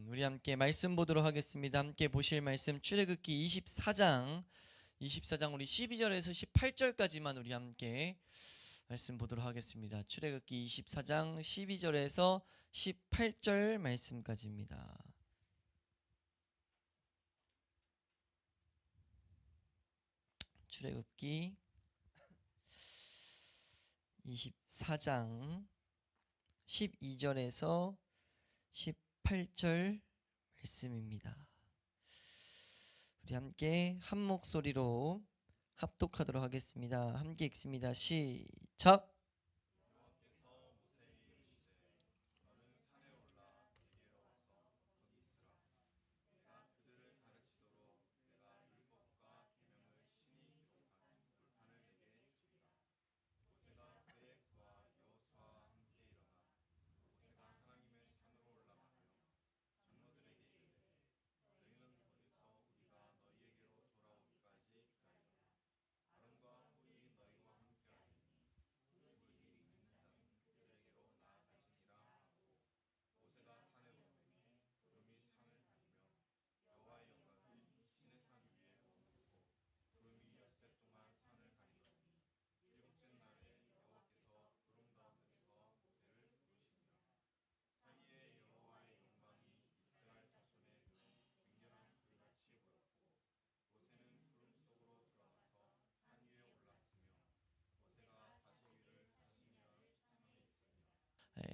우리 함께 말씀 보도록 하겠습니다. 함께 보실 말씀 출애굽기 24장 우리 12절에서 18절까지만 우리 함께 말씀 보도록 하겠습니다. 출애굽기 24장 12절에서 18절 말씀까지입니다. 출애굽기 24장 12절에서 18절 말씀입니다. 우리 함께 한 목소리로 합독하도록 하겠습니다. 함께 읽습니다. 시작.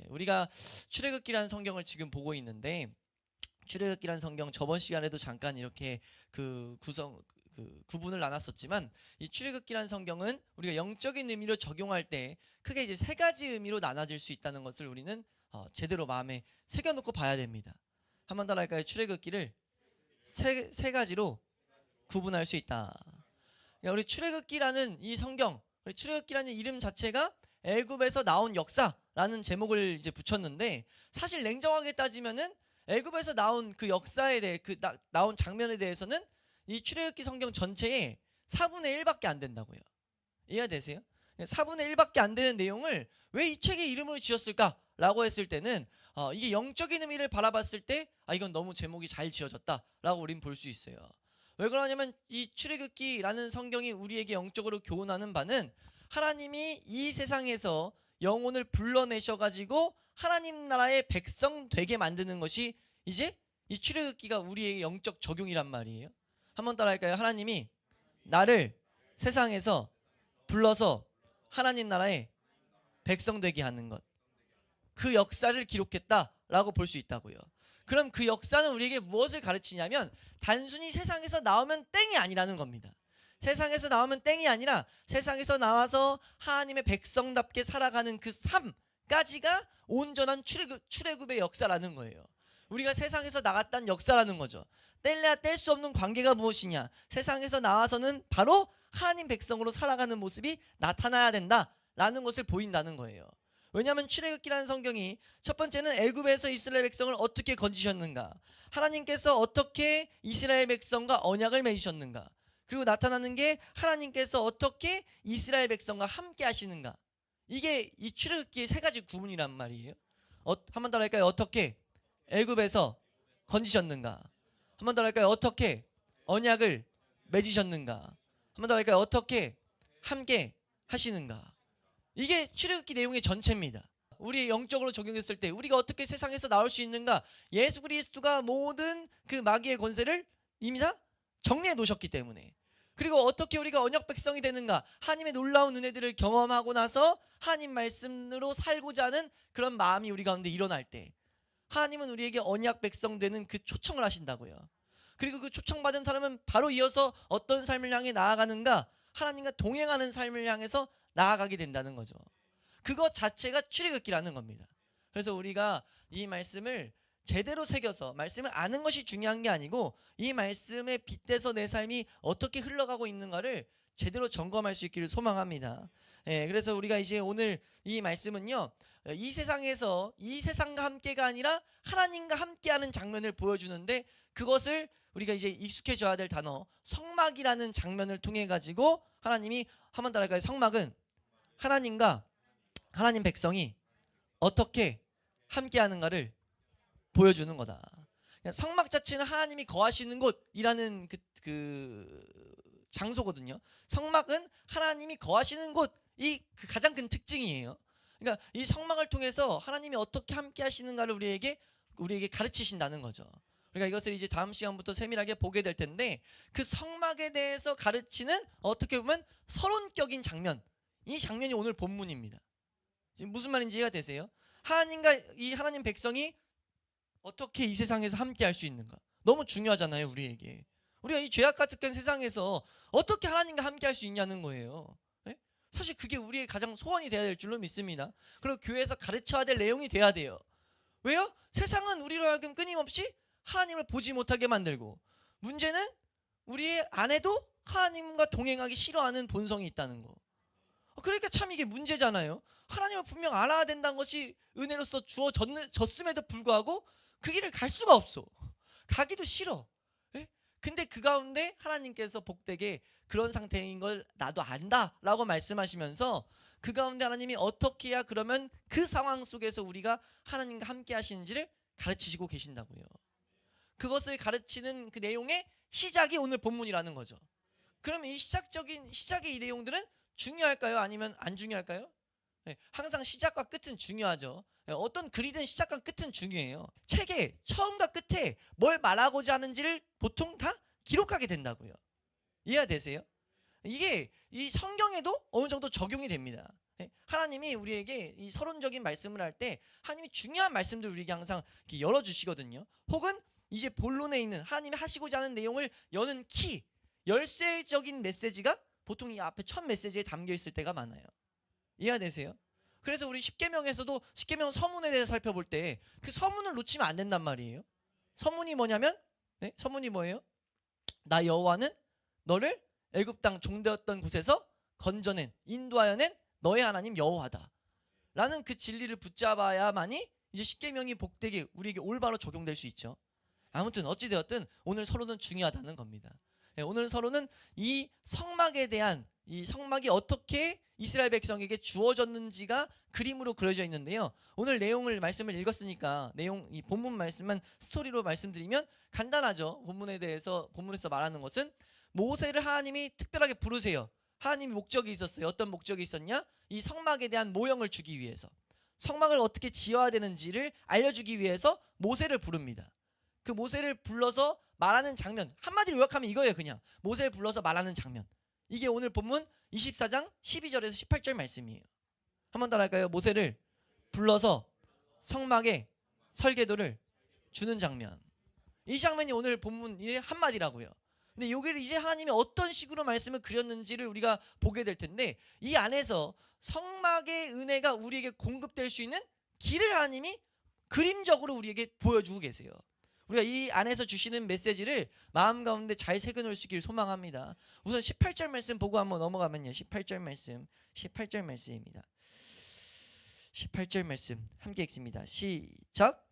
우리가 출애굽기라는 성경을 지금 보고 있는데, 출애굽기라는 성경 저번 시간에도 잠깐 이렇게 구분을 나눴었지만, 이 출애굽기라는 성경은 우리가 영적인 의미로 적용할 때 크게 이제 세 가지 의미로 나눠질 수 있다는 것을 우리는 제대로 마음에 새겨놓고 봐야 됩니다. 한 번 더 할까요? 출애굽기를 세 가지로 구분할 수 있다. 우리 출애굽기라는 이 성경, 우리 출애굽기라는 이름 자체가 애굽에서 나온 역사라는 제목을 이제 붙였는데, 사실 냉정하게 따지면은 애굽에서 나온 그 역사에 대해 나온 장면에 대해서는 이 출애굽기 성경 전체의 4분의 1밖에 안 된다고요. 이해되세요? 4분의 1밖에 안 되는 내용을 왜 이 책의 이름으로 지었을까라고 했을 때는 이게 영적인 의미를 바라봤을 때 이건 너무 제목이 잘 지어졌다라고 우린 볼 수 있어요. 왜 그러냐면 이 출애굽기라는 성경이 우리에게 영적으로 교훈하는 바는, 하나님이 이 세상에서 영혼을 불러내셔가지고 하나님 나라의 백성 되게 만드는 것이 이제 이 출애굽기가 우리의 영적 적용이란 말이에요. 한번 따라할까요? 하나님이 나를 세상에서 불러서 하나님 나라의 백성 되게 하는 것, 그 역사를 기록했다라고 볼 수 있다고요. 그럼 그 역사는 우리에게 무엇을 가르치냐면, 단순히 세상에서 나오면 땡이 아니라는 겁니다. 세상에서 나오면 땡이 아니라 세상에서 나와서 하나님의 백성답게 살아가는 그 삶까지가 온전한 출애굽의 역사라는 거예요. 우리가 세상에서 나갔다는 역사라는 거죠. 뗄래야 뗄 수 없는 관계가 무엇이냐? 세상에서 나와서는 바로 하나님 백성으로 살아가는 모습이 나타나야 된다라는 것을 보인다는 거예요. 왜냐하면 출애굽기라는 성경이 첫 번째는 애굽에서 이스라엘 백성을 어떻게 건지셨는가, 하나님께서 어떻게 이스라엘 백성과 언약을 맺으셨는가, 그리고 나타나는 게 하나님께서 어떻게 이스라엘 백성과 함께 하시는가. 이게 이 출애굽기의 세 가지 구분이란 말이에요. 한 번 더 할까요? 어떻게 애굽에서 건지셨는가. 한 번 더 할까요? 어떻게 언약을 맺으셨는가. 한 번 더 할까요? 어떻게 함께 하시는가. 이게 출애굽기 내용의 전체입니다. 우리 영적으로 적용했을 때 우리가 어떻게 세상에서 나올 수 있는가, 예수 그리스도가 모든 그 마귀의 권세를 이미 다 정리해 놓으셨기 때문에. 그리고 어떻게 우리가 언약 백성이 되는가, 하나님의 놀라운 은혜들을 경험하고 나서 하나님 말씀으로 살고자 하는 그런 마음이 우리 가운데 일어날 때 하나님은 우리에게 언약 백성 되는 그 초청을 하신다고요. 그리고 그 초청받은 사람은 바로 이어서 어떤 삶을 향해 나아가는가, 하나님과 동행하는 삶을 향해서 나아가게 된다는 거죠. 그것 자체가 출애굽기라는 겁니다. 그래서 우리가 이 말씀을 제대로 새겨서, 말씀을 아는 것이 중요한 게 아니고 이 말씀에 빗대서 내 삶이 어떻게 흘러가고 있는가를 제대로 점검할 수 있기를 소망합니다. 그래서 우리가 이제 오늘 이 말씀은요, 이 세상에서 이 세상과 함께가 아니라 하나님과 함께하는 장면을 보여주는데, 그것을 우리가 이제 익숙해져야 될 단어 성막이라는 장면을 통해 가지고 하나님이, 한번 더 할까요? 성막은 하나님과 하나님 백성이 어떻게 함께하는가를 보여주는 거다. 성막 자체는 하나님이 거하시는 곳이라는 그 장소거든요. 성막은 하나님이 거하시는 곳이 그 가장 큰 특징이에요. 그러니까 이 성막을 통해서 하나님이 어떻게 함께 하시는가를 우리에게 가르치신다는 거죠. 그러니까 이것을 이제 다음 시간부터 세밀하게 보게 될 텐데, 그 성막에 대해서 가르치는 어떻게 보면 서론격인 장면, 이 장면이 오늘 본문입니다. 지금 무슨 말인지 이해가 되세요? 하나님과 이 하나님 백성이 어떻게 이 세상에서 함께 할 수 있는가, 너무 중요하잖아요. 우리에게, 우리가 이 죄악 가득한 세상에서 어떻게 하나님과 함께 할 수 있냐는 거예요. 네? 사실 그게 우리의 가장 소원이 돼야 될 줄로 믿습니다. 그리고 교회에서 가르쳐야 될 내용이 돼야 돼요. 왜요? 세상은 우리로 하여금 끊임없이 하나님을 보지 못하게 만들고, 문제는 우리 안에도 하나님과 동행하기 싫어하는 본성이 있다는 거. 그러니까 참 이게 문제잖아요. 하나님을 분명 알아야 된다는 것이 은혜로서 주어졌음에도 불구하고 그 길을 갈 수가 없어. 가기도 싫어. 예? 근데 그 가운데 하나님께서 복되게 그런 상태인 걸 나도 안다 라고 말씀하시면서, 그 가운데 하나님이 어떻게 해야 그러면 그 상황 속에서 우리가 하나님과 함께 하시는지를 가르치시고 계신다고요. 그것을 가르치는 그 내용의 시작이 오늘 본문이라는 거죠. 그럼 이 시작의 이 내용들은 중요할까요? 아니면 안 중요할까요? 네, 항상 시작과 끝은 중요하죠. 네, 어떤 글이든 시작과 끝은 중요해요. 책에 처음과 끝에 뭘 말하고자 하는지를 보통 다 기록하게 된다고요. 이해가 되세요? 이게 이 성경에도 어느 정도 적용이 됩니다. 네, 하나님이 우리에게 이 서론적인 말씀을 할 때 하나님이 중요한 말씀들 우리에게 항상 이렇게 열어주시거든요. 혹은 이제 본론에 있는 하나님이 하시고자 하는 내용을 여는 키, 열쇠적인 메시지가 보통 이 앞에 첫 메시지에 담겨 있을 때가 많아요. 이해가 되세요? 그래서 우리 십계명에서도 십계명 서문에 대해서 살펴볼 때 그 서문을 놓치면 안 된단 말이에요. 서문이 뭐냐면, 네? 서문이 뭐예요? 나 여호와는 너를 애굽 땅 종되었던 곳에서 건져낸, 인도하여 낸 너의 하나님 여호와다 라는 그 진리를 붙잡아야만이 이제 십계명이 복되게 우리에게 올바로 적용될 수 있죠. 아무튼 어찌되었든 오늘 서론은 중요하다는 겁니다. 네, 오늘 서론은 이 성막에 대한, 이 성막이 어떻게 이스라엘 백성에게 주어졌는지가 그림으로 그려져 있는데요. 오늘 말씀을 읽었으니까 이 본문 말씀만 스토리로 말씀드리면 간단하죠. 본문에서 말하는 것은 모세를 하나님이 특별하게 부르세요. 하나님이 목적이 있었어요. 어떤 목적이 있었냐? 이 성막에 대한 모형을 주기 위해서, 성막을 어떻게 지어야 되는지를 알려주기 위해서 모세를 부릅니다. 그 모세를 불러서 말하는 장면, 한마디로 요약하면 이거예요. 그냥 모세를 불러서 말하는 장면, 이게 오늘 본문 24장 12절에서 18절 말씀이에요. 한 번 더 할까요? 모세를 불러서 성막에 설계도를 주는 장면, 이 장면이 오늘 본문의 한마디라고요. 근데 여기를 이제 하나님이 어떤 식으로 말씀을 그렸는지를 우리가 보게 될 텐데, 이 안에서 성막의 은혜가 우리에게 공급될 수 있는 길을 하나님이 그림적으로 우리에게 보여주고 계세요. 우리가 이 안에서 주시는 메시지를 마음 가운데 잘 새겨놓을 수 있기를 소망합니다. 우선 18절 말씀 보고 한번 넘어가면요. 18절 말씀입니다. 18절 말씀 함께 읽습니다. 시작.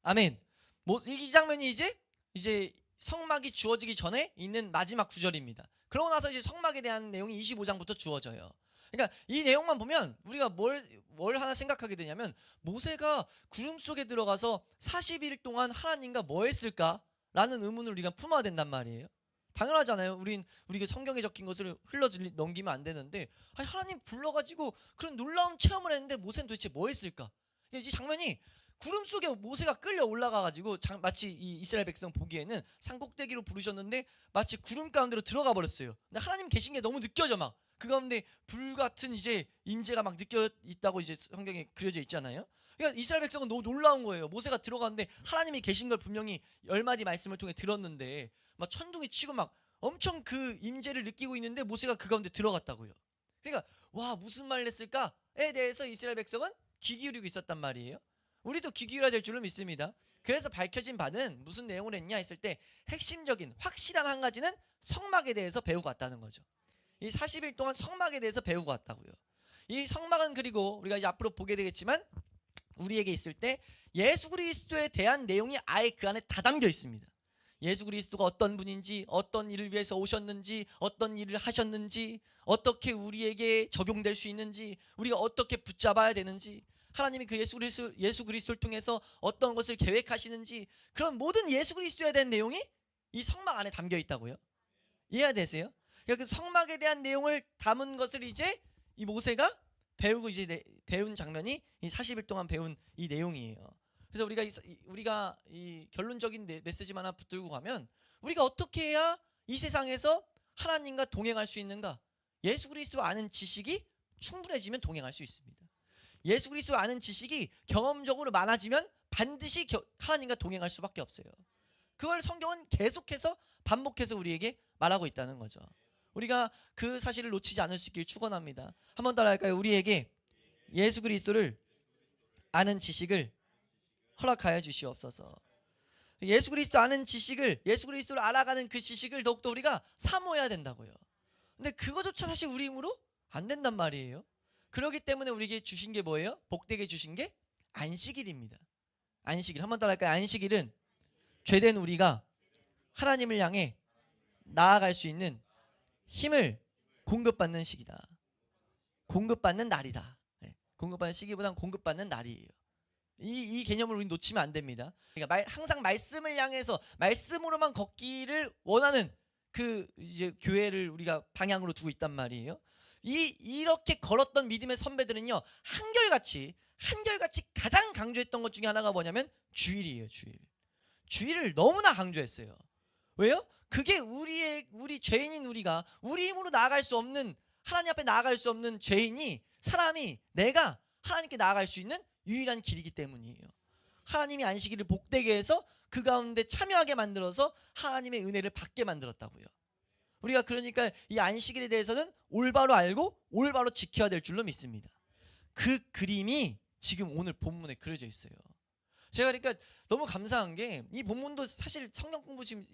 아멘. 이 장면이 이제 성막이 주어지기 전에 있는 마지막 구절입니다. 그러고 나서 이제 성막에 대한 내용이 25장부터 주어져요. 그러니까 이 내용만 보면 우리가 뭘 하나 생각하게 되냐면, 모세가 구름 속에 들어가서 40일 동안 하나님과 뭐 했을까라는 의문을 우리가 품어야 된단 말이에요. 당연하잖아요. 우리가 성경에 적힌 것을 넘기면 안 되는데, 아니, 하나님 불러가지고 그런 놀라운 체험을 했는데 모세는 도대체 뭐 했을까? 이 장면이 구름 속에 모세가 끌려 올라가가지고 마치 이 이스라엘 백성 보기에는 산꼭대기로 부르셨는데 마치 구름 가운데로 들어가 버렸어요. 근데 하나님 계신 게 너무 느껴져. 막 그 가운데 불 같은 이제 임재가 막 느껴 있다고 이제 성경에 그려져 있잖아요. 그러니까 이스라엘 백성은 너무 놀라운 거예요. 모세가 들어갔는데 하나님이 계신 걸 분명히 10마디 말씀을 통해 들었는데 막 천둥이 치고 막 엄청 그 임재를 느끼고 있는데 모세가 그 가운데 들어갔다고요. 그러니까 와, 무슨 말을 했을까에 대해서 이스라엘 백성은 귀 기울이고 있었단 말이에요. 우리도 귀 기울여야 될 줄로 믿습니다. 그래서 밝혀진 바는 무슨 내용을 했냐 했을 때, 핵심적인 확실한 한 가지는 성막에 대해서 배우고 왔다는 거죠. 이 40일 동안 성막에 대해서 배우고 왔다고요. 이 성막은, 그리고 우리가 이제 앞으로 보게 되겠지만, 우리에게 있을 때 예수 그리스도에 대한 내용이 아예 그 안에 다 담겨 있습니다. 예수 그리스도가 어떤 분인지, 어떤 일을 위해서 오셨는지, 어떤 일을 하셨는지, 어떻게 우리에게 적용될 수 있는지, 우리가 어떻게 붙잡아야 되는지, 하나님이 그 예수 그리스도를 통해서 어떤 것을 계획하시는지, 그런 모든 예수 그리스도에 대한 내용이 이 성막 안에 담겨 있다고요. 이해되세요? 그 성막에 대한 내용을 담은 것을 이제 이 모세가 배우고 이제 배운 장면이 이 40일 동안 배운 이 내용이에요. 그래서 우리가 이 결론적인 메시지만 하나 붙들고 가면, 우리가 어떻게 해야 이 세상에서 하나님과 동행할 수 있는가? 예수 그리스도 아는 지식이 충분해지면 동행할 수 있습니다. 예수 그리스도 아는 지식이 경험적으로 많아지면 반드시 하나님과 동행할 수밖에 없어요. 그걸 성경은 계속해서 반복해서 우리에게 말하고 있다는 거죠. 우리가 그 사실을 놓치지 않을 수 있길 축원합니다. 한번 따라할까요? 우리에게 예수 그리스도를 아는 지식을 허락하여 주시옵소서. 예수 그리스도 아는 지식을, 예수 그리스도를 알아가는 그 지식을 더욱더 우리가 사모해야 된다고요. 근데 그거조차 사실 우리 힘으로 안 된단 말이에요. 그렇기 때문에 우리에게 주신 게 뭐예요? 복되게 주신 게 안식일입니다. 안식일. 한번 따라할까요? 안식일은 죄된 우리가 하나님을 향해 나아갈 수 있는 힘을 공급받는 시기다. 공급받는 날이다. 네. 공급받는 시기보다는 공급받는 날이에요. 이 개념을 우리 놓치면 안 됩니다. 그러니까 항상 말씀을 향해서 말씀으로만 걷기를 원하는 그 이제 교회를 우리가 방향으로 두고 있단 말이에요. 이렇게 걸었던 믿음의 선배들은요, 한결같이 가장 강조했던 것 중에 하나가 뭐냐면 주일이에요. 주일을 너무나 강조했어요. 왜요? 그게 우리 죄인인 우리가 우리 힘으로 나아갈 수 없는, 하나님 앞에 나아갈 수 없는 사람이 내가 하나님께 나아갈 수 있는 유일한 길이기 때문이에요. 하나님이 안식일을 복되게 해서 그 가운데 참여하게 만들어서 하나님의 은혜를 받게 만들었다고요. 우리가 그러니까 이 안식일에 대해서는 올바로 알고 올바로 지켜야 될 줄로 믿습니다. 그 그림이 지금 오늘 본문에 그려져 있어요. 제가 그러니까 너무 감사한 게, 이 본문도 사실 성경 공부 지금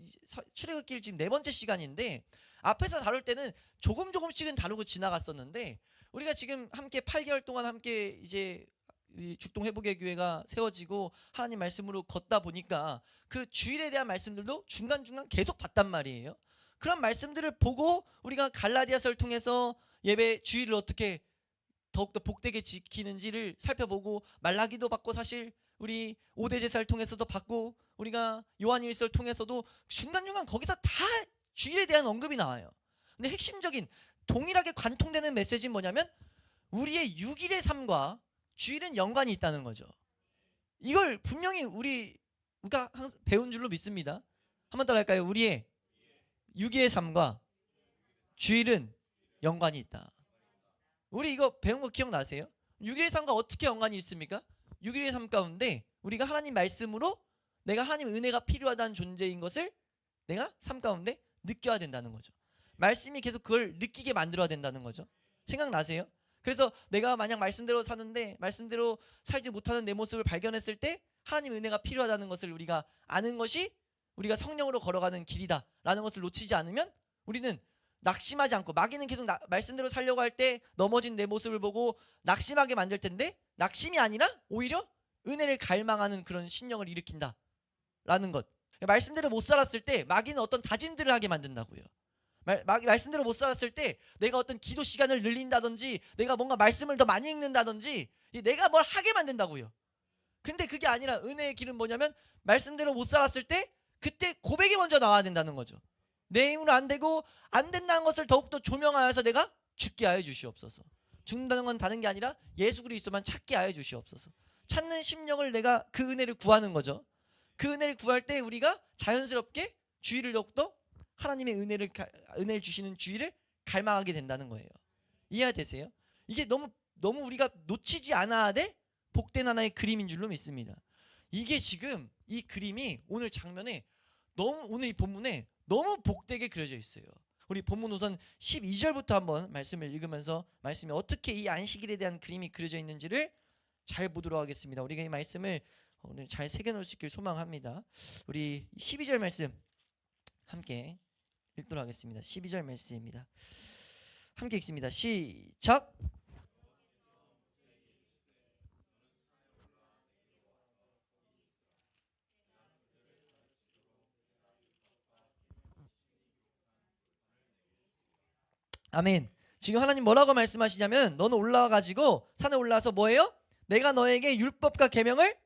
출애굽기를 지금 4번째 시간인데, 앞에서 다룰 때는 조금씩은 다루고 지나갔었는데, 우리가 지금 함께 8개월 동안 함께 이제 이 죽동 회복의 교회가 세워지고 하나님 말씀으로 걷다 보니까 그 주일에 대한 말씀들도 중간중간 계속 봤단 말이에요. 그런 말씀들을 보고 우리가 갈라디아서를 통해서 예배 주일을 어떻게 더욱더 복되게 지키는지를 살펴보고, 말라기도 받고, 사실 우리 5대 제사를 통해서도 받고, 우리가 요한일서를 통해서도 중간중간 거기서 다 주일에 대한 언급이 나와요. 근데 핵심적인 동일하게 관통되는 메시지는 뭐냐면, 우리의 6일의 삶과 주일은 연관이 있다는 거죠. 이걸 분명히 우리가 배운 줄로 믿습니다. 한번 따라할까요? 우리의 6일의 삶과 주일은 연관이 있다. 우리 이거 배운 거 기억나세요? 6일의 삶과 어떻게 연관이 있습니까? 6일의 삶 가운데 우리가 하나님 말씀으로 내가 하나님의 은혜가 필요하다는 존재인 것을 내가 삶 가운데 느껴야 된다는 거죠. 말씀이 계속 그걸 느끼게 만들어야 된다는 거죠. 생각나세요? 그래서 내가 만약 말씀대로 사는데 말씀대로 살지 못하는 내 모습을 발견했을 때 하나님의 은혜가 필요하다는 것을 우리가 아는 것이 우리가 성령으로 걸어가는 길이다라는 것을 놓치지 않으면, 우리는 낙심하지 않고, 마귀는 계속 말씀대로 살려고 할 때 넘어진 내 모습을 보고 낙심하게 만들 텐데, 낙심이 아니라 오히려 은혜를 갈망하는 그런 신령을 일으킨다라는 것. 말씀대로 못 살았을 때 마귀는 어떤 다짐들을 하게 만든다고요. 말씀대로 못 살았을 때 내가 어떤 기도 시간을 늘린다든지, 내가 뭔가 말씀을 더 많이 읽는다든지, 내가 뭘 하게 만든다고요. 근데 그게 아니라 은혜의 길은 뭐냐면, 말씀대로 못 살았을 때 그때 고백이 먼저 나와야 된다는 거죠. 내 힘으로 안 되고 안 된다는 것을 더욱더 조명하여서 내가 죽게 하여 주시옵소서. 죽는다는 건 다른 게 아니라 예수 그리스도만 찾게 하여 주시옵소서. 찾는 심령을 내가 그 은혜를 구하는 거죠. 그 은혜를 구할 때 우리가 자연스럽게 주의를 더욱더 하나님의 은혜를 주시는 주의를 갈망하게 된다는 거예요. 이해되세요? 이게 너무 우리가 놓치지 않아야 될 복된 하나의 그림인 줄로 믿습니다. 이게 지금 이 그림이 오늘 장면에 오늘 이 본문에 너무 복되게 그려져 있어요. 우리 본문 우선 12절부터 한번 말씀을 읽으면서 말씀이 어떻게 이 안식일에 대한 그림이 그려져 있는지를 잘 보도록 하겠습니다. 우리가 이 말씀을 오늘 잘 새겨놓을 수 있길 소망합니다. 우리 12절 말씀 함께 읽도록 하겠습니다. 12절 말씀입니다. 함께 읽습니다. 시작. 아멘. 지금 하나님 뭐라고 말씀하시냐면 너는 올라와가지고 산에 올라와서 뭐예요? 내가 너에게 율법과 계명을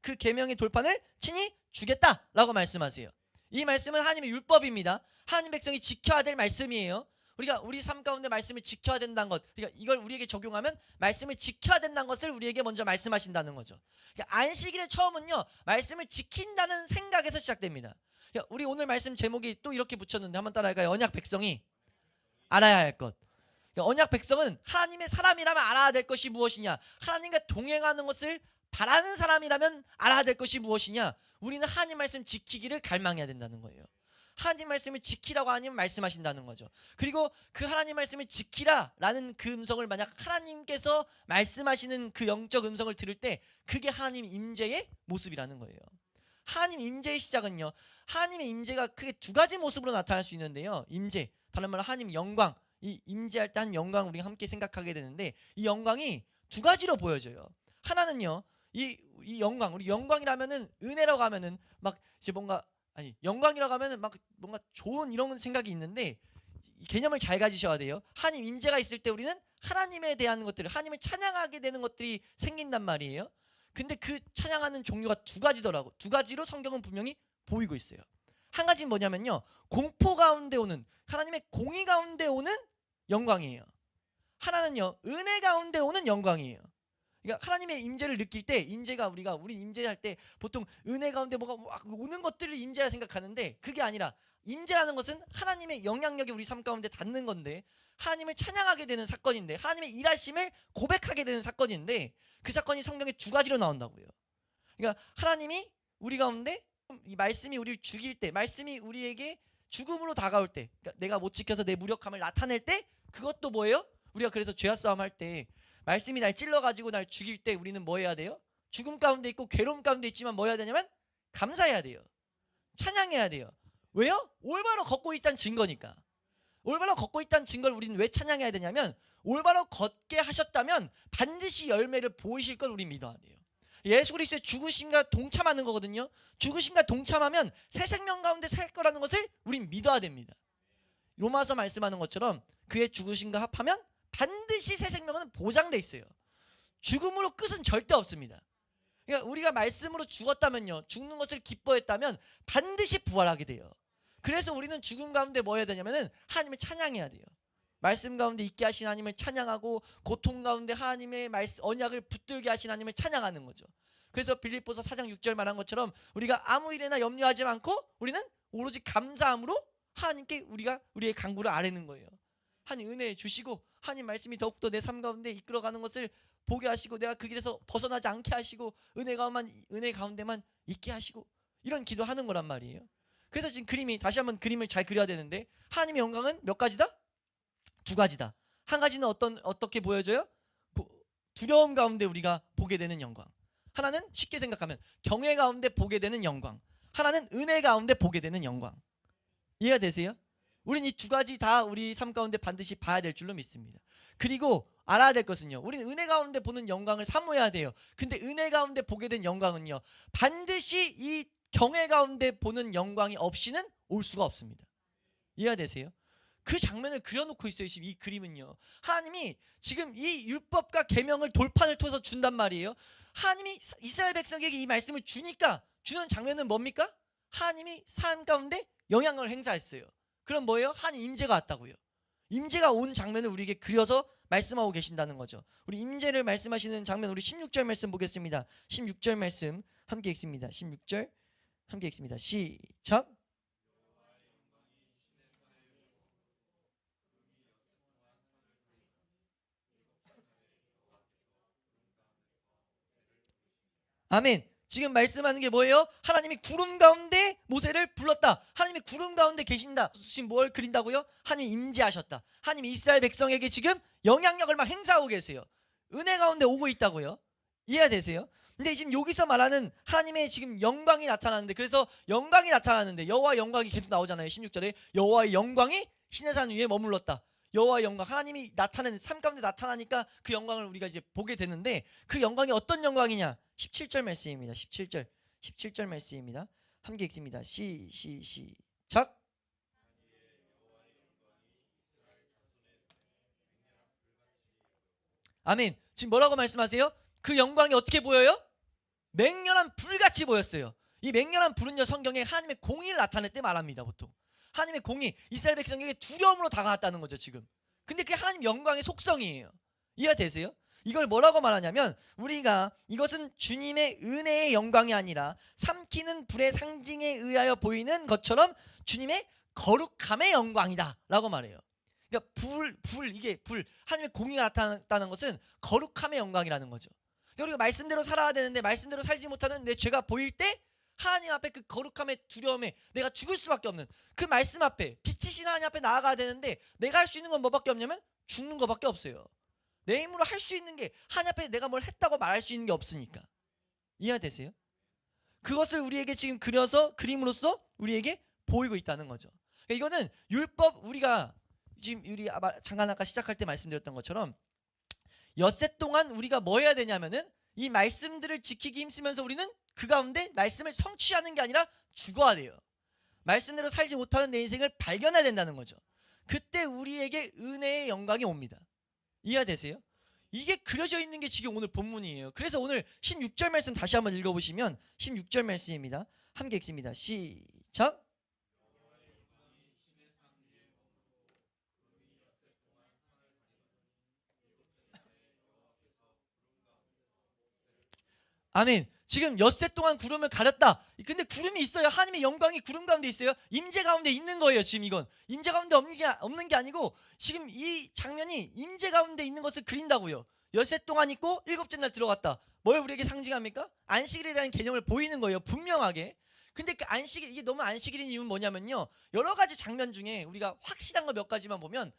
그 계명의 돌판을 친히 주겠다라고 말씀하세요. 이 말씀은 하나님의 율법입니다. 하나님 백성이 지켜야 될 말씀이에요. 우리가 우리 삶 가운데 말씀을 지켜야 된다는 것, 그러니까 이걸 우리에게 적용하면 말씀을 지켜야 된다는 것을 우리에게 먼저 말씀하신다는 거죠. 그러니까 안식일의 처음은요, 말씀을 지킨다는 생각에서 시작됩니다. 그러니까 우리 오늘 말씀 제목이 또 이렇게 붙였는데 한번 따라할까요? 언약 백성이 알아야 할 것. 그러니까 언약 백성은 하나님의 사람이라면 알아야 될 것이 무엇이냐? 하나님과 동행하는 것을 바라는 사람이라면 알아야 될 것이 무엇이냐? 우리는 하나님 말씀 지키기를 갈망해야 된다는 거예요. 하나님 말씀을 지키라고 하나님 말씀하신다는 거죠. 그리고 그 하나님 말씀을 지키라라는 그 음성을 만약 하나님께서 말씀하시는 그 영적 음성을 들을 때 그게 하나님 임재의 모습이라는 거예요. 하나님 임재의 시작은요, 하나님의 임재가 크게 두 가지 모습으로 나타날 수 있는데요. 임재, 다른 말로 하나님 영광, 이 임재할 때 한 영광 우리가 함께 생각하게 되는데 이 영광이 두 가지로 보여져요. 하나는요, 이 영광, 우리 영광이라면은 은혜라고 하면은 막 이제 뭔가 아니 영광이라고 하면은 막 뭔가 좋은 이런 생각이 있는데 이 개념을 잘 가지셔야 돼요. 하나님 임재가 있을 때 우리는 하나님에 대한 것들, 하나님을 찬양하게 되는 것들이 생긴단 말이에요. 근데 그 찬양하는 종류가 두 가지더라고. 두 가지로 성경은 분명히 보이고 있어요. 한 가지는 뭐냐면요, 공포 가운데 오는 하나님의 공의 가운데 오는 영광이에요. 하나는요, 은혜 가운데 오는 영광이에요. 그러니까 하나님의 임재를 느낄 때, 임재가 우리 임재할 때 보통 은혜 가운데 뭐가 막 오는 것들을 임재라 생각하는데 그게 아니라 임재라는 것은 하나님의 영향력이 우리 삶 가운데 닿는 건데 하나님을 찬양하게 되는 사건인데 하나님의 일하심을 고백하게 되는 사건인데 그 사건이 성경에 두 가지로 나온다고요. 그러니까 하나님이 우리 가운데 이 말씀이 우리를 죽일 때, 말씀이 우리에게 죽음으로 다가올 때, 그러니까 내가 못 지켜서 내 무력함을 나타낼 때 그것도 뭐예요? 우리가 그래서 죄와 싸움 할 때 말씀이 날 찔러가지고 날 죽일 때 우리는 뭐 해야 돼요? 죽음 가운데 있고 괴로움 가운데 있지만 뭐 해야 되냐면 감사해야 돼요. 찬양해야 돼요. 왜요? 올바로 걷고 있다는 증거니까. 올바로 걷고 있다는 증거를 우리는 왜 찬양해야 되냐면 올바로 걷게 하셨다면 반드시 열매를 보이실 걸 우리 믿어야 돼요. 예수 그리스도의 죽으심과 동참하는 거거든요. 죽으심과 동참하면 새 생명 가운데 살 거라는 것을 우린 믿어야 됩니다. 로마서 말씀하는 것처럼 그의 죽으심과 합하면 반드시 새 생명은 보장돼 있어요. 죽음으로 끝은 절대 없습니다. 그러니까 우리가 말씀으로 죽었다면요, 죽는 것을 기뻐했다면 반드시 부활하게 돼요. 그래서 우리는 죽음 가운데 뭐 해야 되냐면은 하나님을 찬양해야 돼요. 말씀 가운데 있게 하신 하나님을 찬양하고 고통 가운데 하나님의 말씀 언약을 붙들게 하신 하나님을 찬양하는 거죠. 그래서 빌립보서 4장 6절 말한 것처럼 우리가 아무 일에나 염려하지 않고 우리는 오로지 감사함으로 하나님께 우리가 우리의 간구를 아뢰는 거예요. 하나님 은혜 주시고 하나님 말씀이 더욱더 내 삶 가운데 이끌어가는 것을 보게 하시고 내가 그 길에서 벗어나지 않게 하시고 은혜 가운데만 있게 하시고 이런 기도하는 거란 말이에요. 그래서 지금 그림이 다시 한번 그림을 잘 그려야 되는데 하나님의 영광은 몇 가지다? 두 가지다. 한 가지는 어떻게 보여져요? 두려움 가운데 우리가 보게 되는 영광. 하나는 쉽게 생각하면 경외 가운데 보게 되는 영광. 하나는 은혜 가운데 보게 되는 영광. 이해가 되세요? 우리는 이 두 가지 다 우리 삶 가운데 반드시 봐야 될 줄로 믿습니다. 그리고 알아야 될 것은요, 우리는 은혜 가운데 보는 영광을 사모해야 돼요. 근데 은혜 가운데 보게 된 영광은요, 반드시 이 경외 가운데 보는 영광이 없이는 올 수가 없습니다. 이해가 되세요? 그 장면을 그려놓고 있어요. 지금 이 그림은요, 하나님이 지금 이 율법과 계명을 돌판을 통해서 준단 말이에요. 하나님이 이스라엘 백성에게 이 말씀을 주니까 주는 장면은 뭡니까? 하나님이 삶 가운데 영향을 행사했어요. 그럼 뭐예요? 하나님 임재가 왔다고요. 임재가 온 장면을 우리에게 그려서 말씀하고 계신다는 거죠. 우리 임재를 말씀하시는 장면, 우리 16절 말씀 보겠습니다. 16절 말씀 함께 읽습니다. 16절 함께 읽습니다. 시작. 아멘. 지금 말씀하는 게 뭐예요? 하나님이 구름 가운데 모세를 불렀다. 하나님이 구름 가운데 계신다. 지금 뭘 그린다고요? 하나님이 임재하셨다. 하나님이 이스라엘 백성에게 지금 영향력을 막 행사하고 계세요. 은혜 가운데 오고 있다고요. 이해가 되세요? 근데 지금 여기서 말하는 하나님의 지금 영광이 나타나는데, 그래서 영광이 나타나는데 여호와 영광이 계속 나오잖아요. 16절에 여호와의 영광이 시내산 위에 머물렀다. 여호와의 영광, 하나님이 나타내는 삶 가운데 나타나니까 그 영광을 우리가 이제 보게 되는데 그 영광이 어떤 영광이냐? 17절 말씀입니다. 17절 말씀입니다. 함께 읽습니다. 시작. 아멘. 지금 뭐라고 말씀하세요? 그 영광이 어떻게 보여요? 맹렬한 불같이 보였어요. 이 맹렬한 불은요, 성경에 하나님의 공의를 나타낼 때 말합니다. 보통 하나님의 공의, 이스라엘 백성에게 두려움으로 다가왔다는 거죠 지금. 근데 그게 하나님 영광의 속성이에요. 이해가 되세요? 이걸 뭐라고 말하냐면, 우리가 이것은 주님의 은혜의 영광이 아니라 삼키는 불의 상징에 의하여 보이는 것처럼 주님의 거룩함의 영광이다 라고 말해요. 그러니까 이게 하나님의 공의가 나타났다는 것은 거룩함의 영광이라는 거죠. 그러니까 우리가 말씀대로 살아야 되는데 말씀대로 살지 못하는 내 죄가 보일 때 하나님 앞에 그 거룩함의 두려움에 내가 죽을 수밖에 없는, 그 말씀 앞에, 빛이신 하나님 앞에 나아가야 되는데 내가 할 수 있는 건 뭐밖에 없냐면 죽는 것밖에 없어요. 내 힘으로 할 수 있는 게, 하나님 앞에 내가 뭘 했다고 말할 수 있는 게 없으니까. 이해되세요? 그것을 우리에게 지금 그림으로써 우리에게 보이고 있다는 거죠. 그러니까 이거는 율법, 우리가 지금 잠깐 아까 시작할 때 말씀드렸던 것처럼 엿새 동안 우리가 뭐 해야 되냐면은 이 말씀들을 지키기 힘쓰면서 우리는 그 가운데 말씀을 성취하는 게 아니라 죽어야 돼요. 말씀대로 살지 못하는 내 인생을 발견해야 된다는 거죠. 그때 우리에게 은혜의 영광이 옵니다. 이해되세요? 이게 그려져 있는 게 지금 오늘 본문이에요. 그래서 오늘 16절 말씀 다시 한번 읽어보시면 16절 말씀입니다. 함께 읽습니다. 시작. 아멘. 지금 엿새 동안 구름을 가렸다. 근데 구름이 있어요. 하나님의 영광이 구름 가운데 있어요. 임재 가운데 있는 거예요. 지금 이건 임재 가운데 없는 게 아니고 지금 이 장면이 임재 가운데 있는 것을 그린다고요. 엿새 동안 있고 일곱째 날 들어갔다. 뭘 우리에게 상징합니까? 안식일에 대한 개념을 보이는 거예요. 분명하게. 근데 그 안식일, 이게 너무 안식일인 이유는 뭐냐면요, 여러 가지 장면 중에 우리가 확실한 거 몇 가지만 보면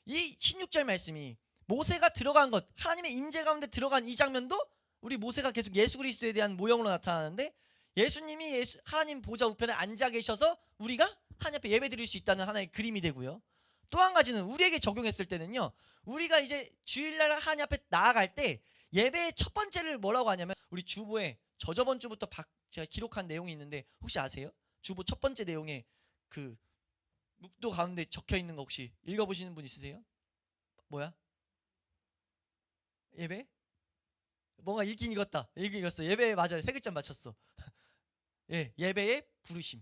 이 16절 말씀이 모세가 들어간 것, 하나님의 임재 가운데 들어간 이 장면도 우리 모세가 계속 예수 그리스도에 대한 모형으로 나타나는데, 예수님이 하나님 보좌 우편에 앉아 계셔서 우리가 하나님 앞에 예배 드릴 수 있다는 하나의 그림이 되고요. 또 한 가지는 우리에게 적용했을 때는요, 우리가 이제 주일날 하나님 앞에 나아갈 때 예배의 첫 번째를 뭐라고 하냐면, 우리 주보에 저번 주부터 제가 기록한 내용이 있는데 혹시 아세요? 주보 첫 번째 내용에 그 묵도 가운데 적혀 있는 거 혹시 읽어보시는 분 있으세요? 뭐야? 예배? 뭔가 읽긴 읽었다. 읽긴 읽었어. 예배 맞아요. 세 글자 맞췄어. 예, 예배의 부르심,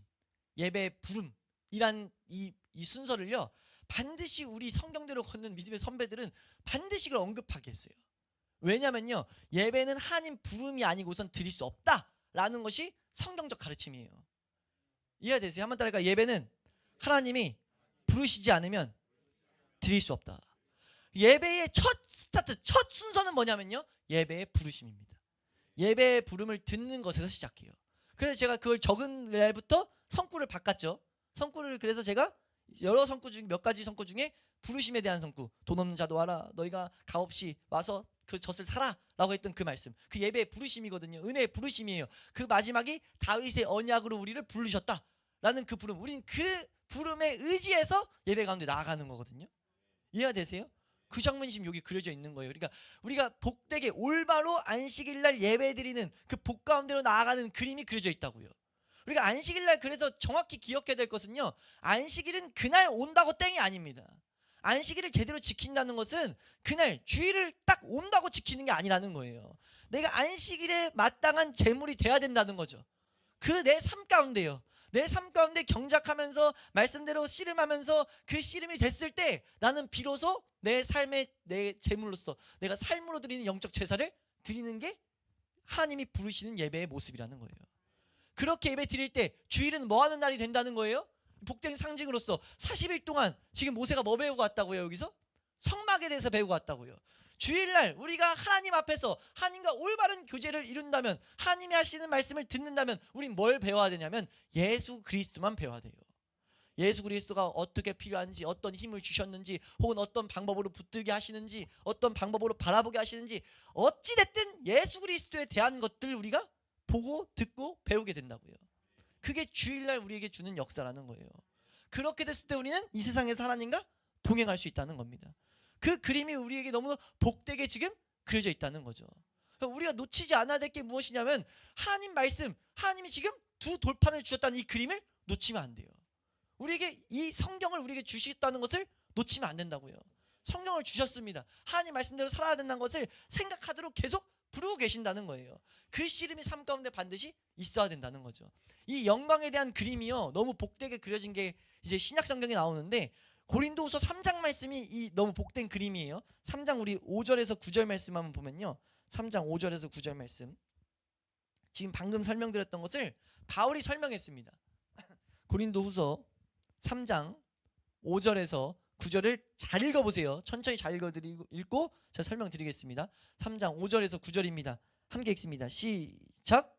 예배의 부름이란 이 순서를요, 반드시 우리 성경대로 걷는 믿음의 선배들은 반드시 그걸 언급하게 했어요. 왜냐면요, 예배는 하나님 부름이 아니고선 드릴 수 없다라는 것이 성경적 가르침이에요. 이해되세요? 한번 따라할까요? 예배는 하나님이 부르시지 않으면 드릴 수 없다. 예배의 첫 스타트, 첫 순서는 뭐냐면요, 예배의 부르심입니다. 예배의 부름을 듣는 것에서 시작해요. 그래서 제가 그걸 적은 날부터 성구를 바꿨죠. 성구를, 그래서 제가 여러 성구 중 몇 가지 성구 중에 부르심에 대한 성구, 돈 없는 자도 와라, 너희가 값없이 와서 그 젖을 사라 라고 했던 그 말씀, 그 예배의 부르심이거든요. 은혜의 부르심이에요. 그 마지막이 다윗의 언약으로 우리를 부르셨다 라는 그 부름, 우린 그 부름에 의지해서 예배 가운데 나아가는 거거든요. 이해가 되세요? 그 장면이 지금 여기 그려져 있는 거예요. 그러니까 우리가 복되게 올바로 안식일날 예배드리는 그 복 가운데로 나아가는 그림이 그려져 있다고요. 우리가 안식일날 그래서 정확히 기억해야 될 것은요, 안식일은 그날 온다고 땡이 아닙니다. 안식일을 제대로 지킨다는 것은 그날 주일을 딱 온다고 지키는 게 아니라는 거예요. 내가 안식일에 마땅한 제물이 돼야 된다는 거죠. 그 내 삶 가운데요, 내 삶 가운데 경작하면서 말씀대로 씨름하면서 그 씨름이 됐을 때 나는 비로소 내 삶의 내 제물로서 내가 삶으로 드리는 영적 제사를 드리는 게 하나님이 부르시는 예배의 모습이라는 거예요. 그렇게 예배 드릴 때 주일은 뭐 하는 날이 된다는 거예요? 복된 상징으로서 40일 동안 지금 모세가 뭐 배우고 왔다고요? 여기서 성막에 대해서 배우고 왔다고요. 주일날 우리가 하나님 앞에서 하나님과 올바른 교제를 이룬다면, 하나님이 하시는 말씀을 듣는다면 우린 뭘 배워야 되냐면 예수 그리스도만 배워야 돼요. 예수 그리스도가 어떻게 필요한지, 어떤 힘을 주셨는지, 혹은 어떤 방법으로 붙들게 하시는지, 어떤 방법으로 바라보게 하시는지, 어찌됐든 예수 그리스도에 대한 것들 우리가 보고 듣고 배우게 된다고요. 그게 주일날 우리에게 주는 역사라는 거예요. 그렇게 됐을 때 우리는 이 세상에서 하나님과 동행할 수 있다는 겁니다. 그 그림이 우리에게 너무 복되게 지금 그려져 있다는 거죠. 우리가 놓치지 않아야 될 게 무엇이냐면 하나님 말씀, 하나님이 지금 두 돌판을 주셨다는 이 그림을 놓치면 안 돼요. 우리에게 이 성경을 우리에게 주시겠다는 것을 놓치면 안 된다고요. 성경을 주셨습니다. 하나님 말씀대로 살아야 된다는 것을 생각하도록 계속 부르고 계신다는 거예요. 그 씨름이 삶 가운데 반드시 있어야 된다는 거죠. 이 영광에 대한 그림이요, 너무 복되게 그려진 게 이제 신약 성경에 나오는데, 고린도후서 3장 말씀이 이 너무 복된 그림이에요. 3장 우리 5절에서 9절 말씀 한번 보면요, 3장 5절에서 9절 말씀, 지금 방금 설명드렸던 것을 바울이 설명했습니다. 고린도후서 3장 5절에서 9절을 잘 읽어보세요. 천천히 잘 읽고 제가 설명드리겠습니다. 3장 5절에서 9절입니다. 함께 읽습니다. 시작.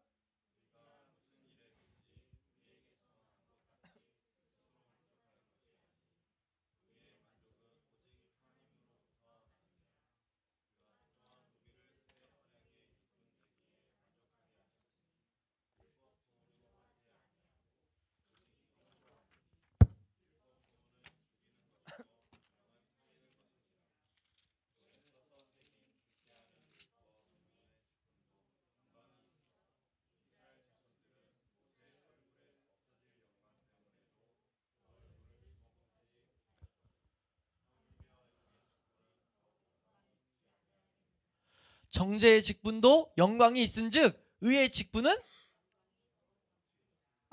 정죄의 직분도 영광이 있은즉 의의 직분은,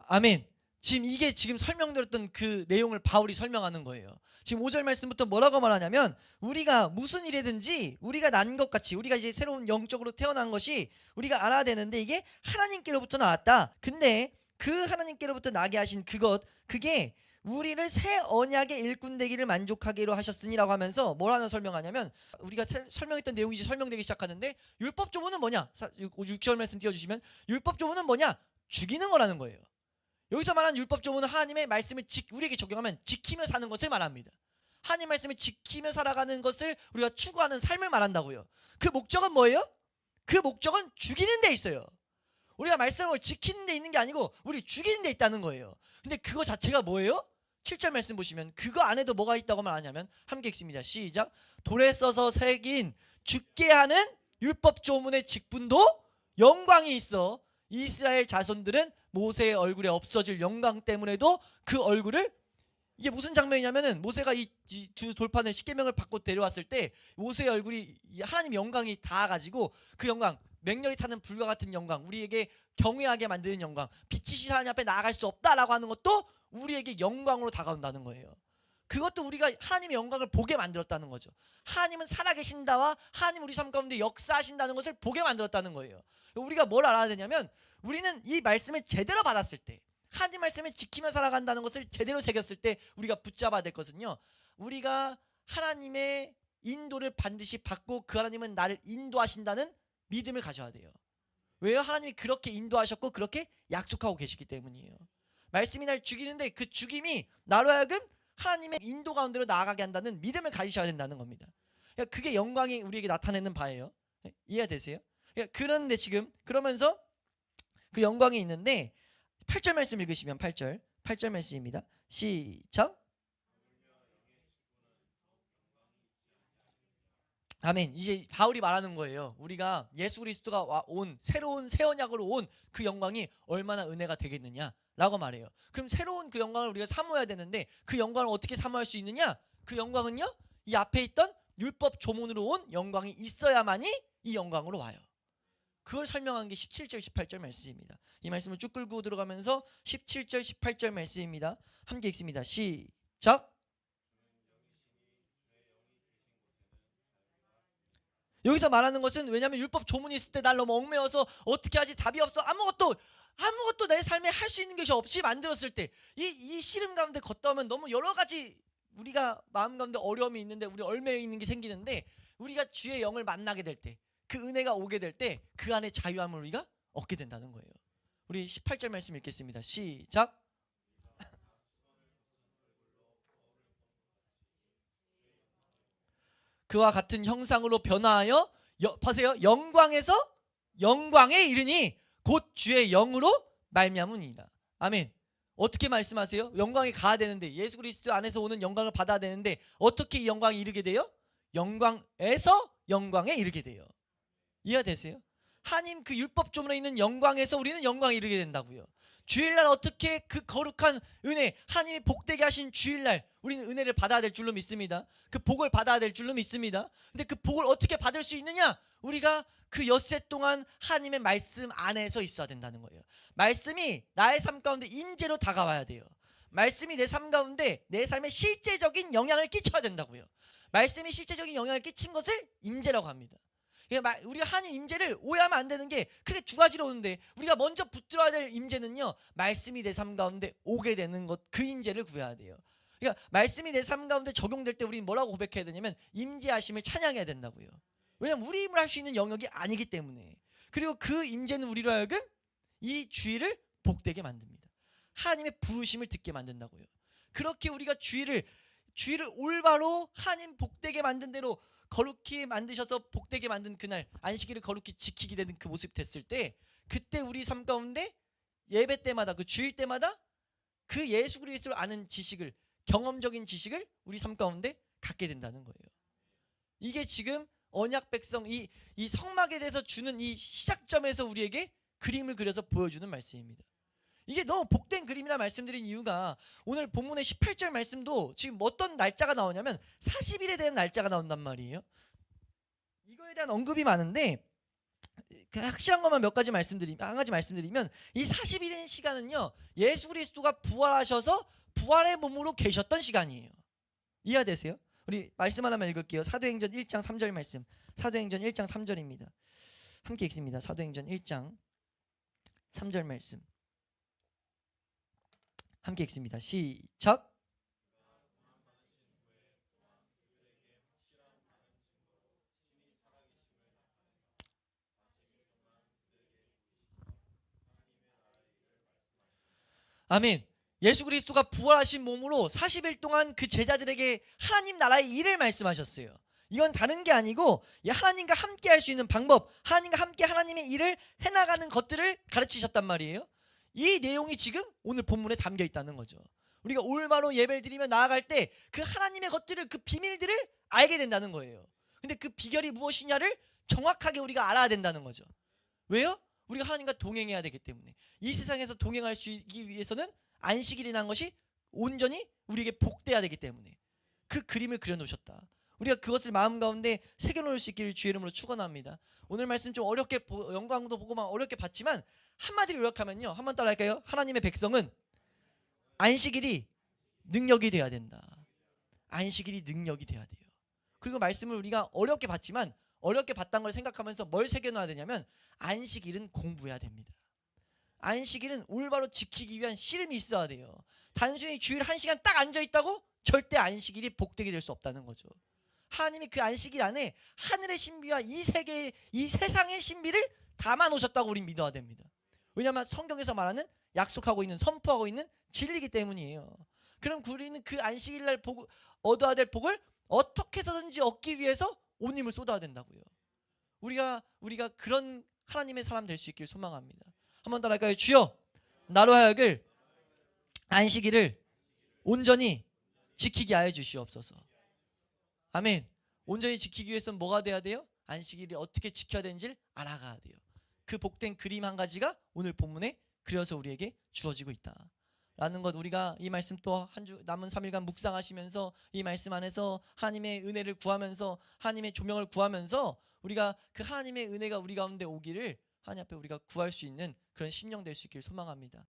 아멘. 지금 이게 지금 설명드렸던 그 내용을 바울이 설명하는 거예요. 지금 5절 말씀부터 뭐라고 말하냐면, 우리가 무슨 일이든지 우리가 난 것 같이, 우리가 이제 새로운 영적으로 태어난 것이 우리가 알아야 되는데, 이게 하나님께로부터 나왔다. 근데 그 하나님께로부터 나게 하신 그게 우리를 새 언약의 일꾼 되기를 만족하기로 하셨으니라고 하면서 뭘 하나 설명하냐면, 우리가 설명했던 내용이 이제 설명되기 시작하는데, 율법 조문은 뭐냐? 6절 말씀 띄워주시면, 율법 조문은 뭐냐? 죽이는 거라는 거예요. 여기서 말하는 율법 조문은 하나님의 말씀을 우리에게 적용하면 지키며 사는 것을 말합니다. 하나님 말씀을 지키며 살아가는 것을 우리가 추구하는 삶을 말한다고요. 그 목적은 뭐예요? 그 목적은 죽이는 데 있어요. 우리가 말씀을 지키는 데 있는 게 아니고 우리 죽이는 데 있다는 거예요. 근데 그거 자체가 뭐예요? 7절 말씀 보시면 그거 안에도 뭐가 있다고 말하냐면, 함께 읽습니다. 시작. 돌에 써서 새긴 죽게 하는 율법 조문의 직분도 영광이 있어 이스라엘 자손들은 모세의 얼굴에 없어질 영광 때문에도 그 얼굴을, 이게 무슨 장면이냐면은, 모세가 이 두 돌판을 십계명을 받고 데려왔을 때 모세의 얼굴이 하나님의 영광이 닿아가지고, 그 영광, 맹렬히 타는 불과 같은 영광, 우리에게 경외하게 만드는 영광, 빛이신 하나님 앞에 나아갈 수 없다라고 하는 것도 우리에게 영광으로 다가온다는 거예요. 그것도 우리가 하나님의 영광을 보게 만들었다는 거죠. 하나님은 살아계신다와 하나님 우리 삶 가운데 역사하신다는 것을 보게 만들었다는 거예요. 우리가 뭘 알아야 되냐면, 우리는 이 말씀을 제대로 받았을 때, 하나님 말씀을 지키며 살아간다는 것을 제대로 새겼을 때 우리가 붙잡아야 될 것은요, 우리가 하나님의 인도를 반드시 받고 그 하나님은 나를 인도하신다는 믿음을 가져야 돼요. 왜요? 하나님이 그렇게 인도하셨고 그렇게 약속하고 계시기 때문이에요. 말씀이 날 죽이는데 그 죽임이 나로 하여금 하나님의 인도 가운데로 나아가게 한다는 믿음을 가지셔야 된다는 겁니다. 그게 영광이 우리에게 나타내는 바예요. 이해되세요? 그런데 지금 그러면서 그 영광이 있는데, 8절 말씀 읽으시면 8절 말씀입니다. 시작. 아멘. 이제 바울이 말하는 거예요. 우리가 예수 그리스도가 온 새로운 새 언약으로 온 그 영광이 얼마나 은혜가 되겠느냐라고 말해요. 그럼 새로운 그 영광을 우리가 사모해야 되는데, 그 영광을 어떻게 사모할 수 있느냐? 그 영광은요, 이 앞에 있던 율법 조문으로 온 영광이 있어야만이 이 영광으로 와요. 그걸 설명한 게 17절 18절 말씀입니다. 이 말씀을 쭉 끌고 들어가면서 17절 18절 말씀입니다. 함께 읽습니다. 시작. 여기서 말하는 것은, 왜냐하면 율법 조문이 있을 때 날 너무 얽매여서 어떻게 하지, 답이 없어, 아무것도 내 삶에 할 수 있는 것이 없이 만들었을 때, 이 씨름 가운데 걷다 오면 너무 여러 가지 우리가 마음 가운데 어려움이 있는데, 우리 얽매여 있는 게 생기는데, 우리가 주의 영을 만나게 될 때, 그 은혜가 오게 될 때 그 안에 자유함을 우리가 얻게 된다는 거예요. 우리 18절 말씀 읽겠습니다. 시작. 그와 같은 형상으로 변화하여 보세요, 영광에서 영광에 이르니 곧 주의 영으로 말미암으니라. 아멘. 어떻게 말씀하세요? 영광에 가야 되는데, 예수 그리스도 안에서 오는 영광을 받아야 되는데, 어떻게 이 영광에 이르게 돼요? 영광에서 영광에 이르게 돼요. 이해가 되세요? 하나님 그 율법 조문에 있는 영광에서 우리는 영광에 이르게 된다고요. 주일날 어떻게 그 거룩한 은혜, 하나님이 복되게 하신 주일날 우리는 은혜를 받아야 될 줄로 믿습니다. 그 복을 받아야 될 줄로 믿습니다. 근데 그 복을 어떻게 받을 수 있느냐? 우리가 그 엿새 동안 하나님의 말씀 안에서 있어야 된다는 거예요. 말씀이 나의 삶 가운데 임재로 다가와야 돼요. 말씀이 내 삶 가운데 내 삶에 실제적인 영향을 끼쳐야 된다고요. 말씀이 실제적인 영향을 끼친 것을 임재라고 합니다. 우리가 하나님 임재를 오해하면 안 되는 게 크게 두 가지로 오는데, 우리가 먼저 붙들어야 될 임재는요, 말씀이 내 삶 가운데 오게 되는 것, 그 임재를 구해야 돼요. 그러니까 말씀이 내 삶 가운데 적용될 때 우리는 뭐라고 고백해야 되냐면 임재하심을 찬양해야 된다고요. 왜냐면 우리 힘으로 할 수 있는 영역이 아니기 때문에. 그리고 그 임재는 우리로 하여금 이 주일을 복되게 만듭니다. 하나님의 부르심을 듣게 만든다고요. 그렇게 우리가 주일을 올바로 하나님 복되게 만든 대로 거룩히 만드셔서 복되게 만든 그날 안식일을 거룩히 지키게 되는 그 모습이 됐을 때, 그때 우리 삶 가운데 예배 때마다, 그 주일 때마다 그 예수 그리스도를 아는 지식을, 경험적인 지식을 우리 삶 가운데 갖게 된다는 거예요. 이게 지금 언약 백성 이 성막에 대해서 주는 이 시작점에서 우리에게 그림을 그려서 보여주는 말씀입니다. 이게 너무 복된 그림이라 말씀드린 이유가, 오늘 본문의 18절 말씀도 지금 어떤 날짜가 나오냐면 40일에 대한 날짜가 나온단 말이에요. 이거에 대한 언급이 많은데 확실한 것만 한 가지 말씀드리면 이 40일의 시간은요, 예수 그리스도가 부활하셔서 부활의 몸으로 계셨던 시간이에요. 이해되세요? 우리 말씀 하나만 읽을게요. 사도행전 1장 3절 말씀. 사도행전 1장 3절입니다. 함께 읽습니다. 사도행전 1장 3절 말씀. 함께 읽습니다. 시작. 아멘. 예수 그리스도가 부활하신 몸으로 40일 동안 그 제자들에게 하나님 나라의 일을 말씀하셨어요. 이건 다른 게 아니고 하나님과 함께 할 수 있는 방법, 하나님과 함께 하나님의 일을 해나가는 것들을 가르치셨단 말이에요. 이 내용이 지금 오늘 본문에 담겨 있다는 거죠. 우리가 올바로 예배를 드리며 나아갈 때 그 하나님의 것들을, 그 비밀들을 알게 된다는 거예요. 근데 그 비결이 무엇이냐를 정확하게 우리가 알아야 된다는 거죠. 왜요? 우리가 하나님과 동행해야 되기 때문에. 이 세상에서 동행할 수 있기 위해서는 안식일이라는 것이 온전히 우리에게 복돼야 되기 때문에 그 그림을 그려놓으셨다. 우리가 그것을 마음 가운데 새겨놓을 수 있기를 주의 이름으로 축원합니다. 오늘 말씀 좀 어렵게 영광도 보고만 어렵게 봤지만 한마디로 요약하면요, 한번 따라할까요? 하나님의 백성은 안식일이 능력이 돼야 된다. 안식일이 능력이 돼야 돼요. 그리고 말씀을 우리가 어렵게 봤지만, 어렵게 봤다는 걸 생각하면서 뭘 새겨놔야 되냐면 안식일은 공부해야 됩니다. 안식일은 올바로 지키기 위한 씨름이 있어야 돼요. 단순히 주일 1시간 딱 앉아있다고 절대 안식일이 복되게 될 수 없다는 거죠. 하나님이 그 안식일 안에 하늘의 신비와 이 세계, 이 세상의 신비를 담아 놓으셨다고 우린 믿어야 됩니다. 왜냐하면 성경에서 말하는, 약속하고 있는, 선포하고 있는 진리이기 때문이에요. 그럼 우리는 그 안식일날 얻어야 될 복을 어떻게 해서든지 얻기 위해서 온 힘을 쏟아야 된다고요. 우리가 그런 하나님의 사람 될 수 있기를 소망합니다. 한번 따라할까요? 주여, 나로 하여금 안식일을 온전히 지키게 하여 주시옵소서. 아멘. 온전히 지키기 위해서는 뭐가 돼야 돼요? 안식일을 어떻게 지켜야 되는지를 알아가야 돼요. 그 복된 그림 한 가지가 오늘 본문에 그려서 우리에게 주어지고 있다 라는 것, 우리가 이 말씀 또 한 주 남은 3일간 묵상하시면서 이 말씀 안에서 하나님의 은혜를 구하면서, 하나님의 조명을 구하면서 우리가 그 하나님의 은혜가 우리 가운데 오기를 하나님 앞에 우리가 구할 수 있는 그런 심령 될 수 있기를 소망합니다.